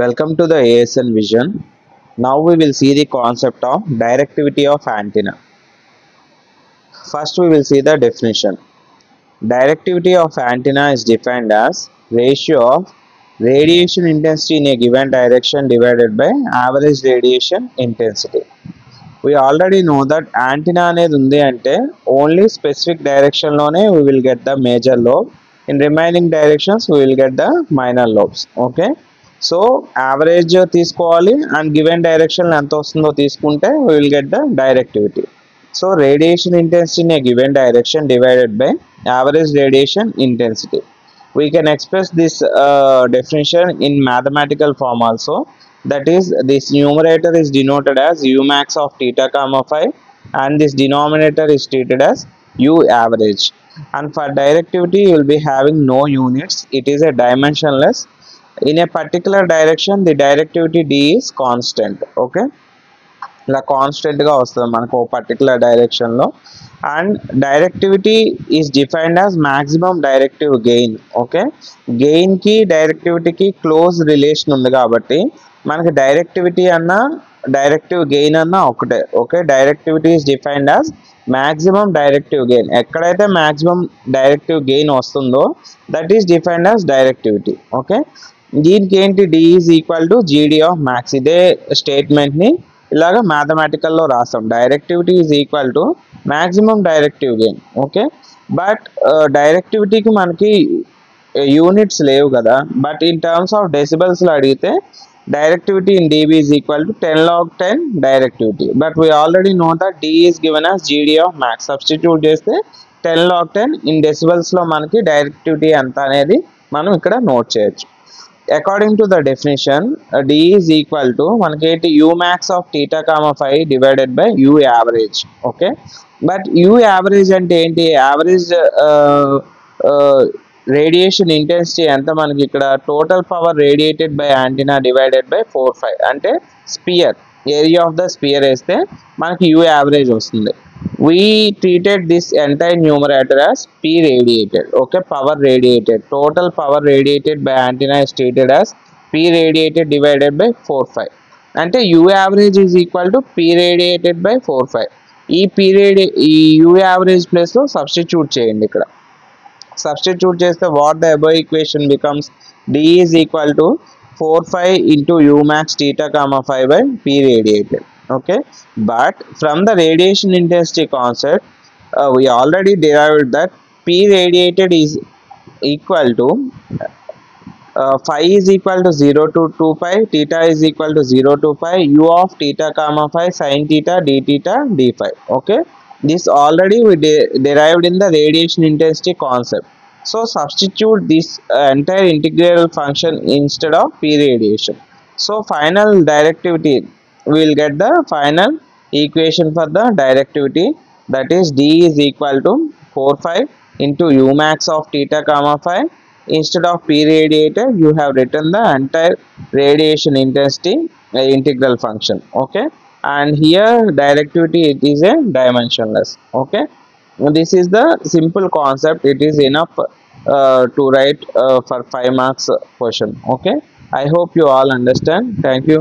Welcome to the ASN Vision. Now we will see the concept of directivity of antenna. First we will see the definition. Directivity of antenna is defined as ratio of radiation intensity in a given direction divided by average radiation intensity. We already know that antenna అనేది ఉంది అంటే only specific direction లోనే we will get the major lobe. In remaining directions we will get the minor lobes. Okay. So average తీసుకోవాలి and given direction ఎంత వస్తుందో తీసుకుంటే we will get the directivity. So radiation intensity in a given direction divided by average radiation intensity. We can express this definition in mathematical form also. That is, this numerator is denoted as u max of theta comma phi and this denominator is treated as u average. And for directivity you will be having no units. It is a dimensionless. In a particular direction the directivity d is constant. Okay, ఇలా కాన్స్టెంట్గా వస్తుంది మనకు ఒక particular డైరెక్షన్లో. And directivity is defined as maximum directive gain. Okay, గెయిన్కి డైరెక్టివిటీకి close relation ఉంది కాబట్టి మనకి డైరెక్టివిటీ అన్న డైరెక్టివ్ గెయిన్ అన్న ఒకటే. Okay, directivity is defined as maximum directive gain. ఎక్కడైతే మ్యాక్సిమం డైరెక్టివ్ గెయిన్ వస్తుందో that is defined as directivity. Okay, దీనికి ఏంటి D is equal to G D of max. ఇదే స్టేట్మెంట్ని ఇలాగ మ్యాథమెటికల్లో రాస్తాం. Directivity is equal to maximum directive gain. Okay, but డైరెక్టివిటీకి మనకి యూనిట్స్ లేవు కదా. బట్ ఇన్ టర్మ్స్ ఆఫ్ డెసిబల్స్లో అడిగితే directivity in dB is equal to 10 log 10 directivity. But we already know that D is given as GD of max. Substitute చేస్తే 10 log 10 in డెసిబల్స్లో మనకి directivity ఎంత అనేది మనం ఇక్కడ నోట్ చేయొచ్చు. According to the definition, d is equal to మనకి u max of theta comma phi divided by u average. Okay, but u average అంటే ఏంటి? యావరేజ్ రేడియేషన్ ఇంటెన్సిటీ ఎంత మనకి ఇక్కడ total power radiated by antenna divided by 4/5 అంటే sphere area of the sphere వేస్తే మనకి u average వస్తుంది. We treated this entire numerator as P radiated. Okay, power radiated. Total power radiated by antenna is treated as P radiated divided by 4/5. అంటే U average is equal to P radiated by 4/5. ఈ U average place లో substitute చేయండి. ఇక్కడ substitute చేస్తే what the above equation becomes D is equal to 4/5 into U max theta comma phi by P radiated. Okay, but from the radiation intensity concept we already derived that P radiated is equal to phi is equal to 0 to 2 pi, theta is equal to 0 to pi, u of theta comma phi sin theta d theta d phi. Okay, this already we derived in the radiation intensity concept. So substitute this entire integral function instead of P radiation. So final directivity, we will get the final equation for the directivity, that is D is equal to 4/5 into U max of theta comma phi. Instead of P radiated you have written the entire radiation intensity integral function. Okay, and here directivity it is a dimensionless. Okay, this is the simple concept. It is enough to write for 5 marks question. Okay, I hope you all understand. Thank you.